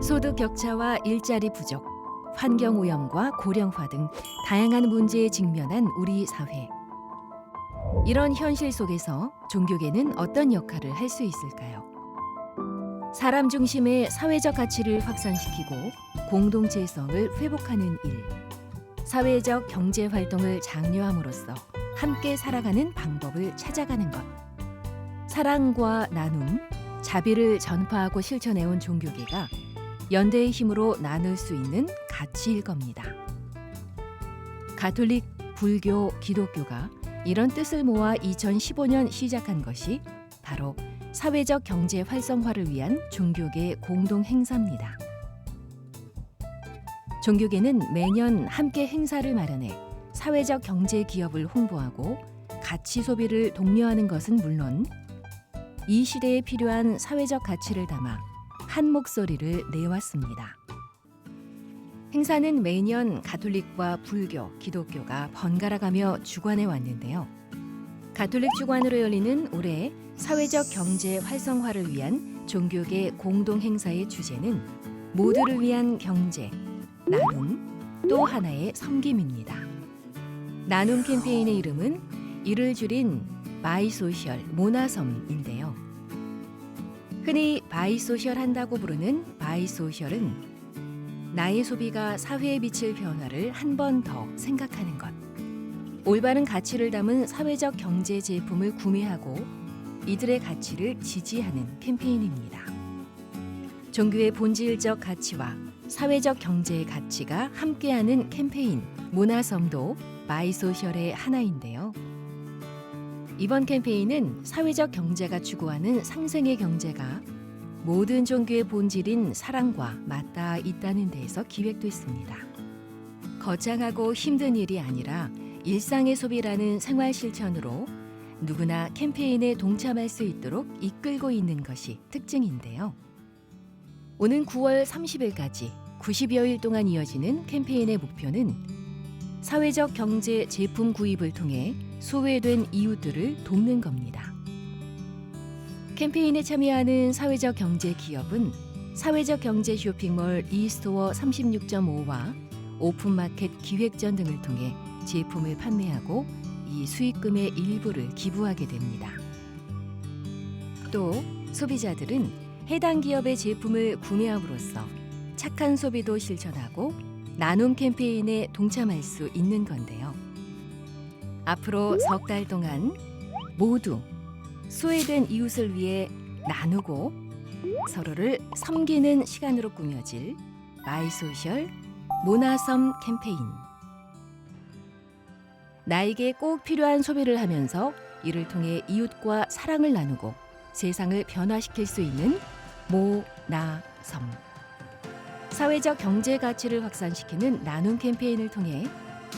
소득 격차와 일자리 부족, 환경 오염과 고령화 등 다양한 문제에 직면한 우리 사회. 이런 현실 속에서 종교계는 어떤 역할을 할 수 있을까요? 사람 중심의 사회적 가치를 확산시키고 공동체성을 회복하는 일, 사회적 경제 활동을 장려함으로써 함께 살아가는 방법을 찾아가는 것, 사랑과 나눔, 자비를 전파하고 실천해온 종교계가 연대의 힘으로 나눌 수 있는 가치일 겁니다. 가톨릭, 불교, 기독교가 이런 뜻을 모아 2015년 시작한 것이 바로 사회적 경제 활성화를 위한 종교계 공동 행사입니다. 종교계는 매년 함께 행사를 마련해 사회적 경제 기업을 홍보하고 가치 소비를 독려하는 것은 물론 이 시대에 필요한 사회적 가치를 담아 한 목소리를 내왔습니다. 행사는 매년 가톨릭과 불교, 기독교가 번갈아가며 주관해 왔는데요. 가톨릭 주관으로 열리는 올해 사회적 경제 활성화를 위한 종교계 공동 행사의 주제는 모두를 위한 경제, 나눔, 또 하나의 섬김입니다. 나눔 캠페인의 이름은 이를 줄인 바이소셜 모나섬인데요. 흔히 바이소셜 한다고 부르는 바이소셜은 나의 소비가 사회에 미칠 변화를 한 번 더 생각하는 것, 올바른 가치를 담은 사회적 경제 제품을 구매하고 이들의 가치를 지지하는 캠페인입니다. 종교의 본질적 가치와 사회적 경제의 가치가 함께하는 캠페인 모나섬도 바이소셜의 하나인데요. 이번 캠페인은 사회적 경제가 추구하는 상생의 경제가 모든 종교의 본질인 사랑과 맞닿아 있다는 데에서 기획됐습니다. 거창하고 힘든 일이 아니라 일상의 소비라는 생활 실천으로 누구나 캠페인에 동참할 수 있도록 이끌고 있는 것이 특징인데요. 오는 9월 30일까지 90여일 동안 이어지는 캠페인의 목표는 사회적 경제 제품 구입을 통해 소외된 이웃들을 돕는 겁니다. 캠페인에 참여하는 사회적 경제 기업은 사회적 경제 쇼핑몰 e스토어 36.5와 오픈마켓 기획전 등을 통해 제품을 판매하고 이 수익금의 일부를 기부하게 됩니다. 또 소비자들은 해당 기업의 제품을 구매함으로써 착한 소비도 실천하고 나눔 캠페인에 동참할 수 있는 건데요. 앞으로 석 달 동안 모두 소외된 이웃을 위해 나누고 서로를 섬기는 시간으로 꾸며질 바이소셜 모나섬 캠페인. 나에게 꼭 필요한 소비를 하면서 이를 통해 이웃과 사랑을 나누고 세상을 변화시킬 수 있는 모나섬. 사회적 경제 가치를 확산시키는 나눔 캠페인을 통해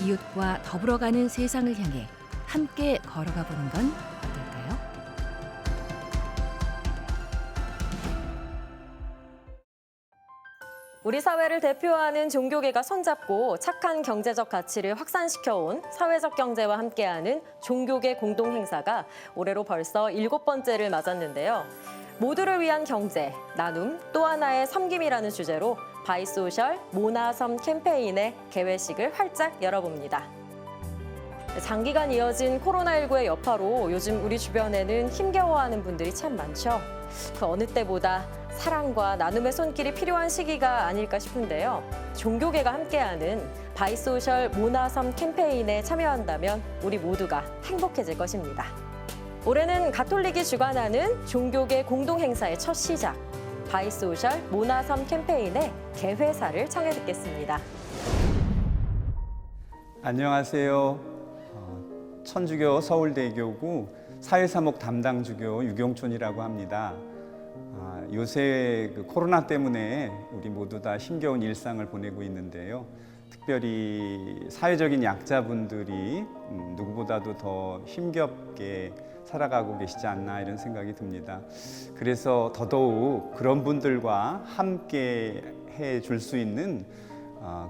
이웃과 더불어가는 세상을 향해 함께 걸어가 보는 건 어떨까요? 우리 사회를 대표하는 종교계가 손잡고 착한 경제적 가치를 확산시켜온 사회적 경제와 함께하는 종교계 공동행사가 올해로 벌써 7번째를 맞았는데요. 모두를 위한 경제, 나눔, 또 하나의 섬김이라는 주제로 바이소셜 모나섬 캠페인의 개회식을 활짝 열어봅니다. 장기간 이어진 코로나19의 여파로 요즘 우리 주변에는 힘겨워하는 분들이 참 많죠. 그 어느 때보다 사랑과 나눔의 손길이 필요한 시기가 아닐까 싶은데요. 종교계가 함께하는 바이소셜 모나섬 캠페인에 참여한다면 우리 모두가 행복해질 것입니다. 올해는 가톨릭이 주관하는 종교계 공동행사의 첫 시작, 바이소셜 모나섬 캠페인의 개회사를 청해 듣겠습니다. 안녕하세요. 천주교 서울대교구 사회사목 담당주교 유경촌이라고 합니다. 요새 코로나 때문에 우리 모두 다 힘겨운 일상을 보내고 있는데요. 특별히 사회적인 약자분들이 누구보다도 더 힘겹게 살아가고 계시지 않나 이런 생각이 듭니다. 그래서 더더욱 그런 분들과 함께 해줄 수 있는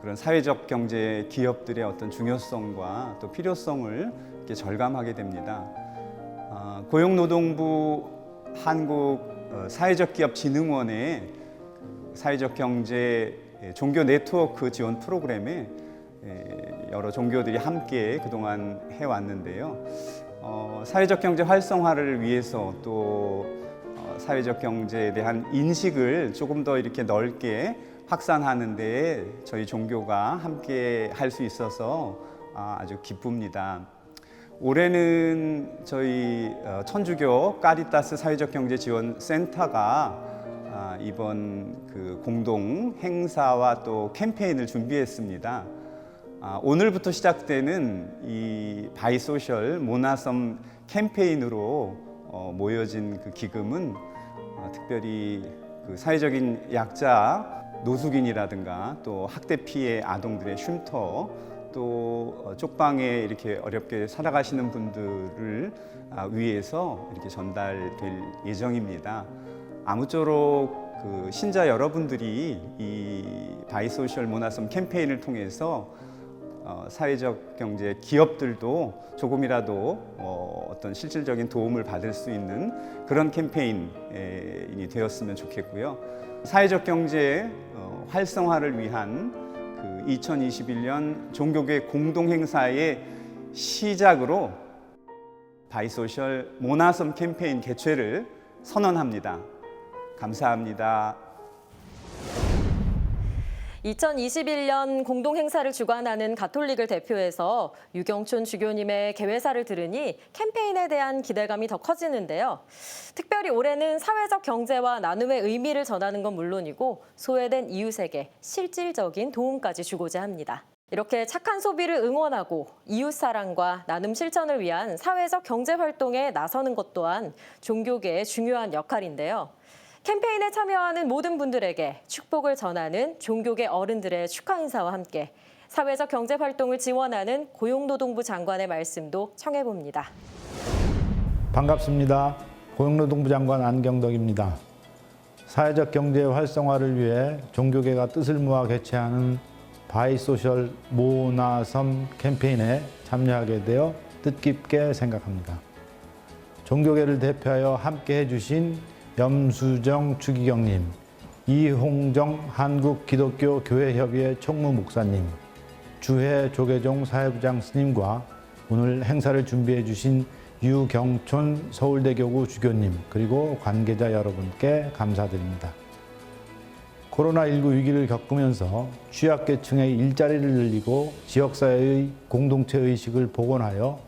그런 사회적 경제 기업들의 어떤 중요성과 또 필요성을 이렇게 절감하게 됩니다. 고용노동부 한국 사회적 기업 진흥원의 사회적 경제 종교 네트워크 지원 프로그램에 여러 종교들이 함께 그동안 해왔는데요. 사회적 경제 활성화를 위해서 또 사회적 경제에 대한 인식을 조금 더 이렇게 넓게 확산하는 데 저희 종교가 함께 할 수 있어서 아주 기쁩니다. 올해는 저희 천주교 까리타스 사회적 경제 지원 센터가 이번 그 공동 행사와 또 캠페인을 준비했습니다. 오늘부터 시작되는 이 바이소셜 모나섬 캠페인으로 모여진 그 기금은 특별히 그 사회적인 약자, 노숙인이라든가 또 학대 피해 아동들의 쉼터, 또 쪽방에 이렇게 어렵게 살아가시는 분들을 위해서 이렇게 전달될 예정입니다. 아무쪼록 그 신자 여러분들이 이 바이소셜 모나섬 캠페인을 통해서 사회적 경제 기업들도 조금이라도 어떤 실질적인 도움을 받을 수 있는 그런 캠페인이 되었으면 좋겠고요. 사회적 경제 활성화를 위한 그 2021년 종교계 공동행사의 시작으로 바이소셜 모나섬 캠페인 개최를 선언합니다. 감사합니다. 2021년 공동행사를 주관하는 가톨릭을 대표해서 유경촌 주교님의 개회사를 들으니 캠페인에 대한 기대감이 더 커지는데요. 특별히 올해는 사회적 경제와 나눔의 의미를 전하는 건 물론이고 소외된 이웃에게 실질적인 도움까지 주고자 합니다. 이렇게 착한 소비를 응원하고 이웃사랑과 나눔 실천을 위한 사회적 경제 활동에 나서는 것 또한 종교계의 중요한 역할인데요. 캠페인에 참여하는 모든 분들에게 축복을 전하는 종교계 어른들의 축하 인사와 함께 사회적 경제 활동을 지원하는 고용노동부 장관의 말씀도 청해봅니다. 반갑습니다. 고용노동부 장관 안경덕입니다. 사회적 경제 활성화를 위해 종교계가 뜻을 모아 개최하는 바이소셜 모나섬 캠페인에 참여하게 되어 뜻깊게 생각합니다. 종교계를 대표하여 함께 해주신 염수정 추기경님, 이홍정 한국기독교교회협의회 총무목사님, 주해 조계종 사회부장 스님과 오늘 행사를 취재해 주신 유경촌 서울대교구 주교님 그리고 관계자 여러분께 감사드립니다. 코로나19 위기를 겪으면서 취약계층의 일자리를 늘리고 지역사회의 공동체의식을 복원하여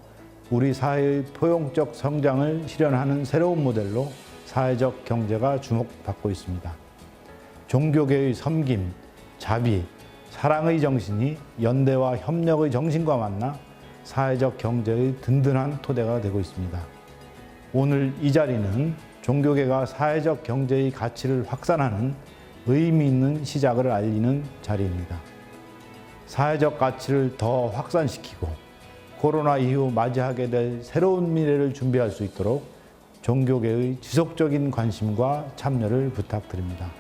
우리 사회의 포용적 성장을 실현하는 새로운 모델로 사회적 경제가 주목받고 있습니다. 종교계의 섬김, 자비, 사랑의 정신이 연대와 협력의 정신과 만나 사회적 경제의 든든한 토대가 되고 있습니다. 오늘 이 자리는 종교계가 사회적 경제의 가치를 확산하는 의미 있는 시작을 알리는 자리입니다. 사회적 가치를 더 확산시키고 코로나 이후 맞이하게 될 새로운 미래를 준비할 수 있도록 종교계의 지속적인 관심과 참여를 부탁드립니다.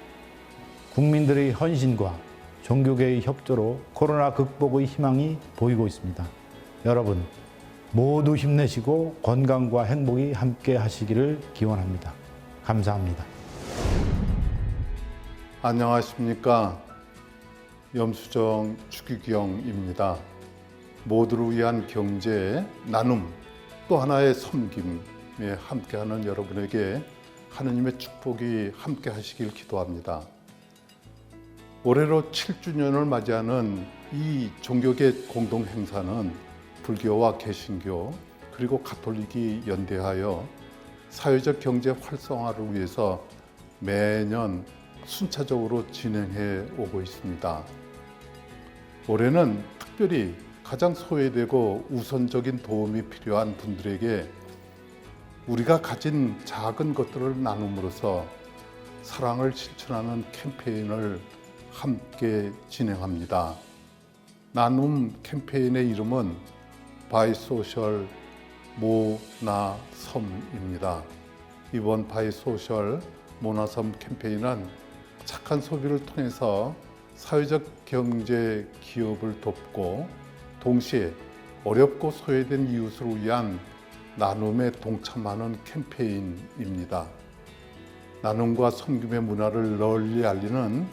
국민들의 헌신과 종교계의 협조로 코로나 극복의 희망이 보이고 있습니다. 여러분 모두 힘내시고 건강과 행복이 함께 하시기를 기원합니다. 감사합니다. 안녕하십니까. 염수정 추기경입니다. 모두를 위한 경제, 나눔, 또 하나의 섬김, 함께하는 여러분에게 하느님의 축복이 함께 하시길 기도합니다. 올해로 7주년을 맞이하는 이 종교계 공동행사는 불교와 개신교 그리고 가톨릭이 연대하여 사회적 경제 활성화를 위해서 매년 순차적으로 진행해 오고 있습니다. 올해는 특별히 가장 소외되고 우선적인 도움이 필요한 분들에게 우리가 가진 작은 것들을 나눔으로써 사랑을 실천하는 캠페인을 함께 진행합니다. 나눔 캠페인의 이름은 바이소셜 모나섬입니다. 이번 바이소셜 모나섬 캠페인은 착한 소비를 통해서 사회적 경제 기업을 돕고 동시에 어렵고 소외된 이웃을 위한 나눔에 동참하는 캠페인입니다. 나눔과 섬김의 문화를 널리 알리는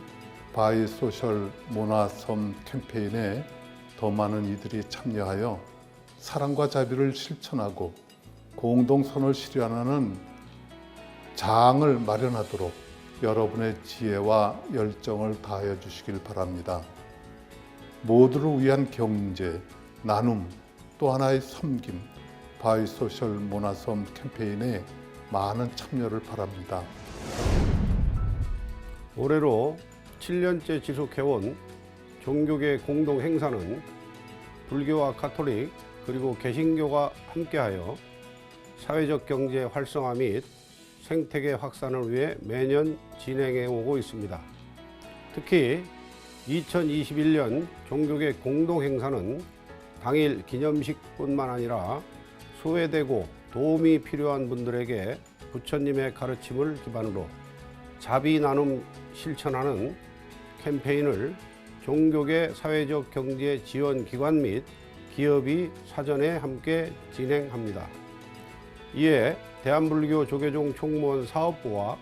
바이소셜 모나섬 캠페인에 더 많은 이들이 참여하여 사랑과 자비를 실천하고 공동선을 실현하는 장을 마련하도록 여러분의 지혜와 열정을 다하여 주시길 바랍니다. 모두를 위한 경제, 나눔, 또 하나의 섬김, 바이소셜 모나섬 캠페인에 많은 참여를 바랍니다. 올해로 7년째 지속해온 종교계 공동 행사는 불교와 가톨릭 그리고 개신교가 함께하여 사회적 경제 활성화 및 생태계 확산을 위해 매년 진행해 오고 있습니다. 특히 2021년 종교계 공동 행사는 당일 기념식뿐만 아니라 소외되고 도움이 필요한 분들에게 부처님의 가르침을 기반으로 자비 나눔 실천하는 캠페인을 종교계 사회적 경제 지원 기관 및 기업이 사전에 함께 진행합니다. 이에 대한불교 조계종 총무원 사업부와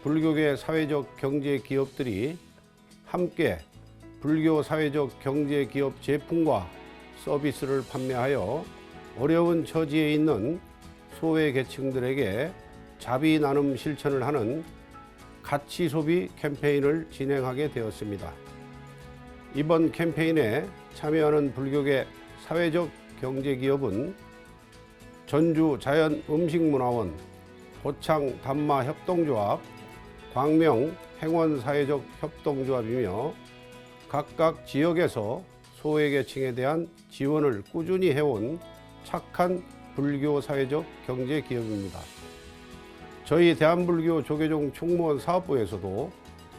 불교계 사회적 경제 기업들이 함께 불교 사회적 경제 기업 제품과 서비스를 판매하여 어려운 처지에 있는 소외 계층들에게 자비 나눔 실천을 하는 가치 소비 캠페인을 진행하게 되었습니다. 이번 캠페인에 참여하는 불교계 사회적 경제 기업은 전주 자연음식문화원, 고창 담마협동조합, 광명 행원사회적 협동조합이며 각각 지역에서 소외계층에 대한 지원을 꾸준히 해온 착한 불교 사회적 경제 기업입니다. 저희 대한불교 조계종 총무원 사업부에서도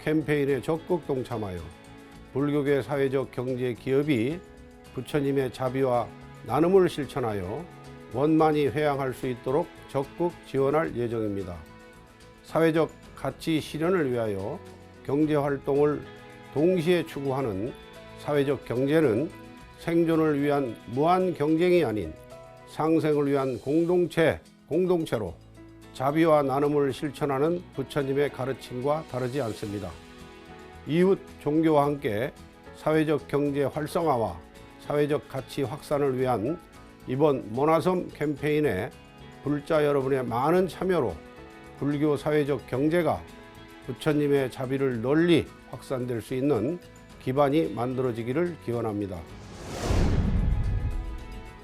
캠페인에 적극 동참하여 불교계 사회적 경제 기업이 부처님의 자비와 나눔을 실천하여 원만히 회양할 수 있도록 적극 지원할 예정입니다. 사회적 가치 실현을 위하여 경제활동을 동시에 추구하는 사회적 경제는 생존을 위한 무한 경쟁이 아닌 상생을 위한 공동체로 자비와 나눔을 실천하는 부처님의 가르침과 다르지 않습니다. 이웃 종교와 함께 사회적 경제 활성화와 사회적 가치 확산을 위한 이번 모나섬 캠페인에 불자 여러분의 많은 참여로 불교 사회적 경제가 부처님의 자비를 널리 확산될 수 있는 기반이 만들어지기를 기원합니다.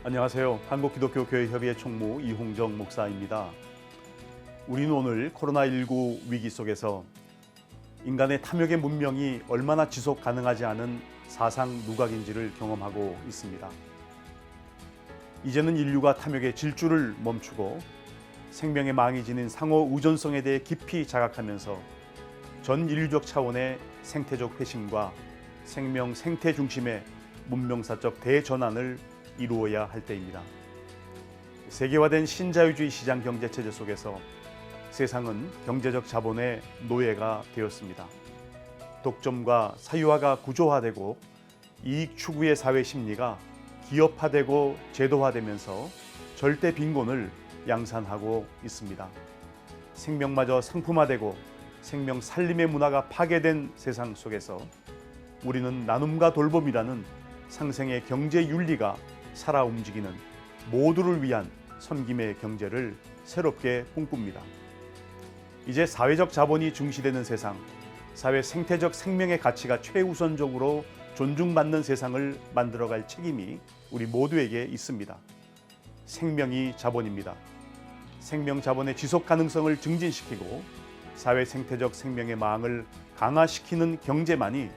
안녕하세요. 한국기독교교회협의회 총무 이홍정 목사입니다. 우리는 오늘 코로나19 위기 속에서 인간의 탐욕의 문명이 얼마나 지속 가능하지 않은 사상 누각인지를 경험하고 있습니다. 이제는 인류가 탐욕의 질주를 멈추고 생명의 망이 지닌 상호 의존성에 대해 깊이 자각하면서 전 인류적 차원의 생태적 회심과 생명 생태 중심의 문명사적 대전환을 이루어야 할 때입니다. 세계화된 신자유주의 시장 경제 체제 속에서 세상은 경제적 자본의 노예가 되었습니다. 독점과 사유화가 구조화되고 이익 추구의 사회 심리가 기업화되고 제도화되면서 절대 빈곤을 양산하고 있습니다. 생명마저 상품화되고 생명 살림의 문화가 파괴된 세상 속에서 우리는 나눔과 돌봄이라는 상생의 경제 윤리가 살아 움직이는 모두를 위한 섬김의 경제를 새롭게 꿈꿉니다. 이제 사회적 자본이 중시되는 세상, 사회 생태적 생명의 가치가 최우선적으로 존중받는 세상을 만들어갈 책임이 우리 모두에게 있습니다. 생명이 자본입니다. 생명 자본의 지속 가능성을 증진시키고 사회 생태적 생명의 망을 강화시키는 경제만이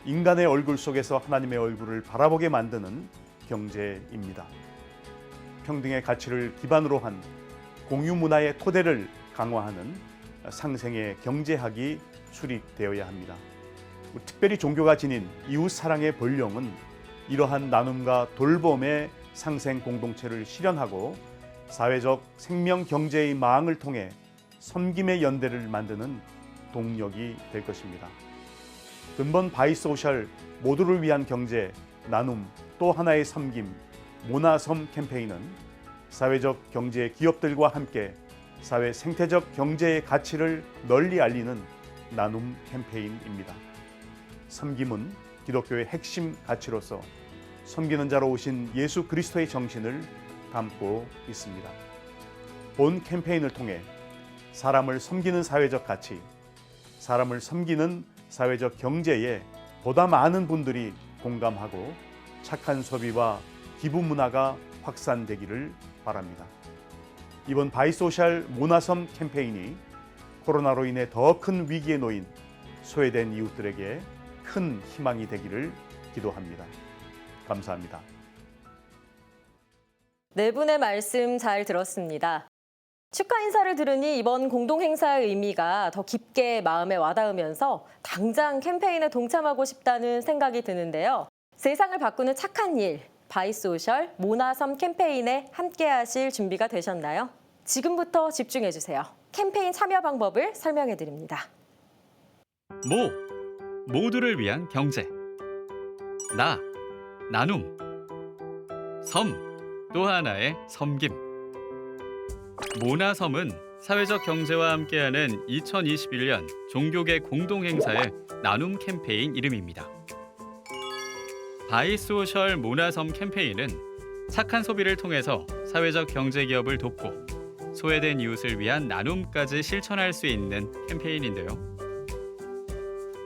인간의 얼굴 속에서 하나님의 얼굴을 바라보게 만드는 경제입니다. 평등의 가치를 기반으로 한 공유 문화의 토대를 강화하는 상생의 경제학이 수립되어야 합니다. 특별히 종교가 지닌 이웃 사랑의 본령은 이러한 나눔과 돌봄의 상생 공동체를 실현하고 사회적 생명 경제의 망을 통해 섬김의 연대를 만드는 동력이 될 것입니다. 근본 바이소셜 모두를 위한 경제, 나눔, 또 하나의 섬김, 모나섬 캠페인은 사회적 경제 기업들과 함께 사회 생태적 경제의 가치를 널리 알리는 나눔 캠페인입니다. 섬김은 기독교의 핵심 가치로서 섬기는 자로 오신 예수 그리스도의 정신을 담고 있습니다. 본 캠페인을 통해 사람을 섬기는 사회적 가치, 사람을 섬기는 사회적 경제에 보다 많은 분들이 공감하고 착한 소비와 기부 문화가 확산되기를 바랍니다. 이번 바이소셜 모나섬 캠페인이 코로나로 인해 더 큰 위기에 놓인 소외된 이웃들에게 큰 희망이 되기를 기도합니다. 감사합니다. 네 분의 말씀 잘 들었습니다. 축하 인사를 들으니 이번 공동행사의 의미가 더 깊게 마음에 와닿으면서 당장 캠페인에 동참하고 싶다는 생각이 드는데요. 세상을 바꾸는 착한 일, 바이소셜 모나섬 캠페인에 함께하실 준비가 되셨나요? 지금부터 집중해주세요. 캠페인 참여 방법을 설명해드립니다. 모두를 위한 경제. 나눔. 섬, 또 하나의 섬김. 모나섬은 사회적 경제와 함께하는 2021년 종교계 공동행사의 나눔 캠페인 이름입니다. 바이소셜 모나섬 캠페인은 착한 소비를 통해서 사회적 경제 기업을 돕고 소외된 이웃을 위한 나눔까지 실천할 수 있는 캠페인인데요.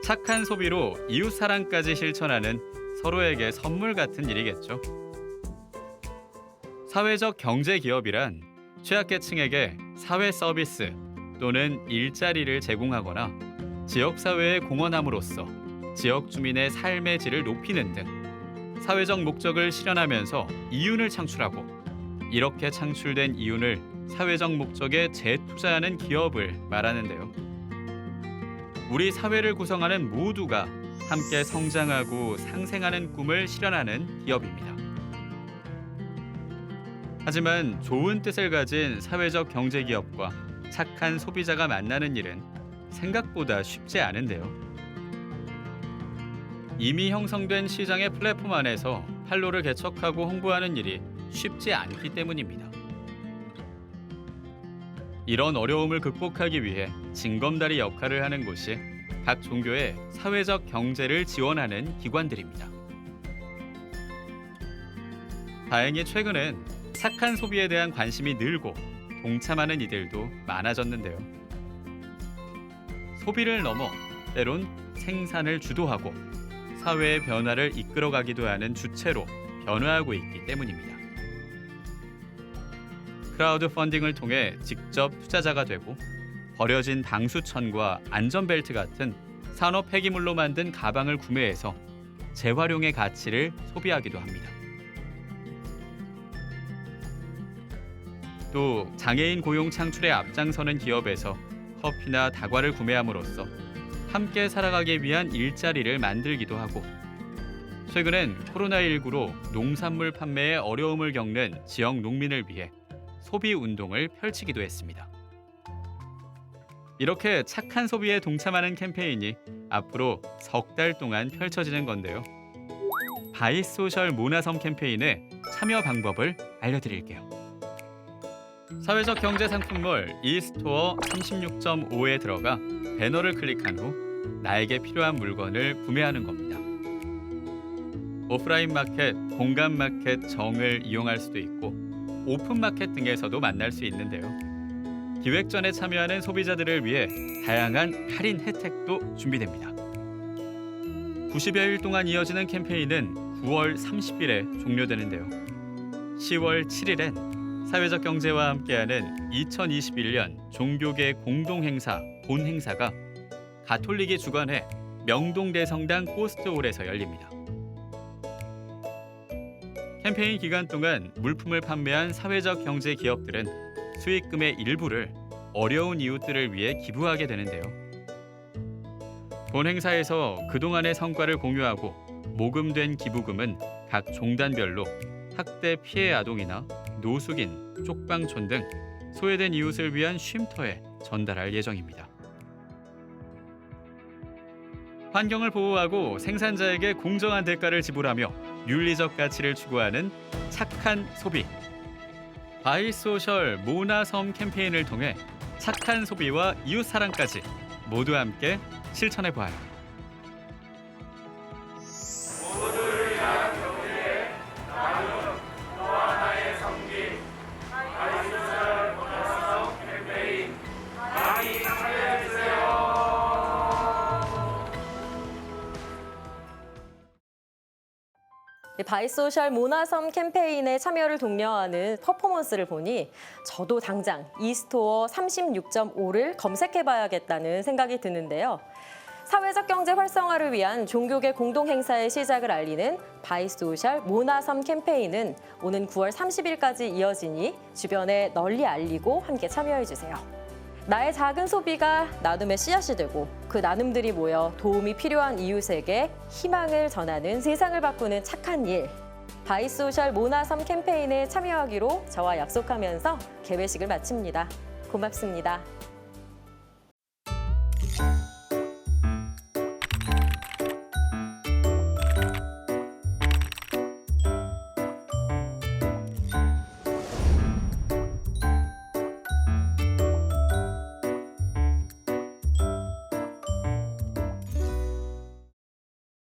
착한 소비로 이웃 사랑까지 실천하는 서로에게 선물 같은 일이겠죠. 사회적 경제 기업이란 취약계층에게 사회 서비스 또는 일자리를 제공하거나 지역사회에 공헌함으로써 지역 주민의 삶의 질을 높이는 등 사회적 목적을 실현하면서 이윤을 창출하고 이렇게 창출된 이윤을 사회적 목적에 재투자하는 기업을 말하는데요. 우리 사회를 구성하는 모두가 함께 성장하고 상생하는 꿈을 실현하는 기업입니다. 하지만 좋은 뜻을 가진 사회적 경제 기업과 착한 소비자가 만나는 일은 생각보다 쉽지 않은데요. 이미 형성된 시장의 플랫폼 안에서 판로를 개척하고 홍보하는 일이 쉽지 않기 때문입니다. 이런 어려움을 극복하기 위해 징검다리 역할을 하는 곳이 각 종교의 사회적 경제를 지원하는 기관들입니다. 다행히 최근엔 착한 소비에 대한 관심이 늘고 동참하는 이들도 많아졌는데요. 소비를 넘어 때론 생산을 주도하고 사회의 변화를 이끌어가기도 하는 주체로 변화하고 있기 때문입니다. 크라우드 펀딩을 통해 직접 투자자가 되고 버려진 방수천과 안전벨트 같은 산업 폐기물로 만든 가방을 구매해서 재활용의 가치를 소비하기도 합니다. 또 장애인 고용 창출에 앞장서는 기업에서 커피나 다과를 구매함으로써 함께 살아가기 위한 일자리를 만들기도 하고 최근엔 코로나19로 농산물 판매에 어려움을 겪는 지역 농민을 위해 소비 운동을 펼치기도 했습니다. 이렇게 착한 소비에 동참하는 캠페인이 앞으로 석 달 동안 펼쳐지는 건데요. 바이소셜 모나섬 캠페인의 참여 방법을 알려드릴게요. 사회적 경제 상품몰 e스토어 36.5에 들어가 배너를 클릭한 후 나에게 필요한 물건을 구매하는 겁니다. 오프라인 마켓, 공간 마켓 정을 이용할 수도 있고 오픈 마켓 등에서도 만날 수 있는데요. 기획전에 참여하는 소비자들을 위해 다양한 할인 혜택도 준비됩니다. 90여일 동안 이어지는 캠페인은 9월 30일에 종료되는데요. 10월 7일엔 사회적 경제와 함께하는 2021년 종교계 공동행사 본행사가 가톨릭이 주관해 명동대성당 포스트홀에서 열립니다. 캠페인 기간 동안 물품을 판매한 사회적 경제 기업들은 수익금의 일부를 어려운 이웃들을 위해 기부하게 되는데요. 본 행사에서 그동안의 성과를 공유하고 모금된 기부금은 각 종단별로 학대 피해 아동이나 노숙인, 쪽방촌 등 소외된 이웃을 위한 쉼터에 전달할 예정입니다. 환경을 보호하고 생산자에게 공정한 대가를 지불하며 윤리적 가치를 추구하는 착한 소비. 바이소셜 모나섬 캠페인을 통해 착한 소비와 이웃 사랑까지 모두 함께 실천해 보아요. 바이소셜 모나섬 캠페인에 참여를 독려하는 퍼포먼스를 보니 저도 당장 이스토어 36.5를 검색해봐야겠다는 생각이 드는데요. 사회적 경제 활성화를 위한 종교계 공동행사의 시작을 알리는 바이소셜 모나섬 캠페인은 오는 9월 30일까지 이어지니 주변에 널리 알리고 함께 참여해주세요. 나의 작은 소비가 나눔의 씨앗이 되고 그 나눔들이 모여 도움이 필요한 이웃에게 희망을 전하는 세상을 바꾸는 착한 일. 바이소셜 모나섬 캠페인에 참여하기로 저와 약속하면서 개회식을 마칩니다. 고맙습니다.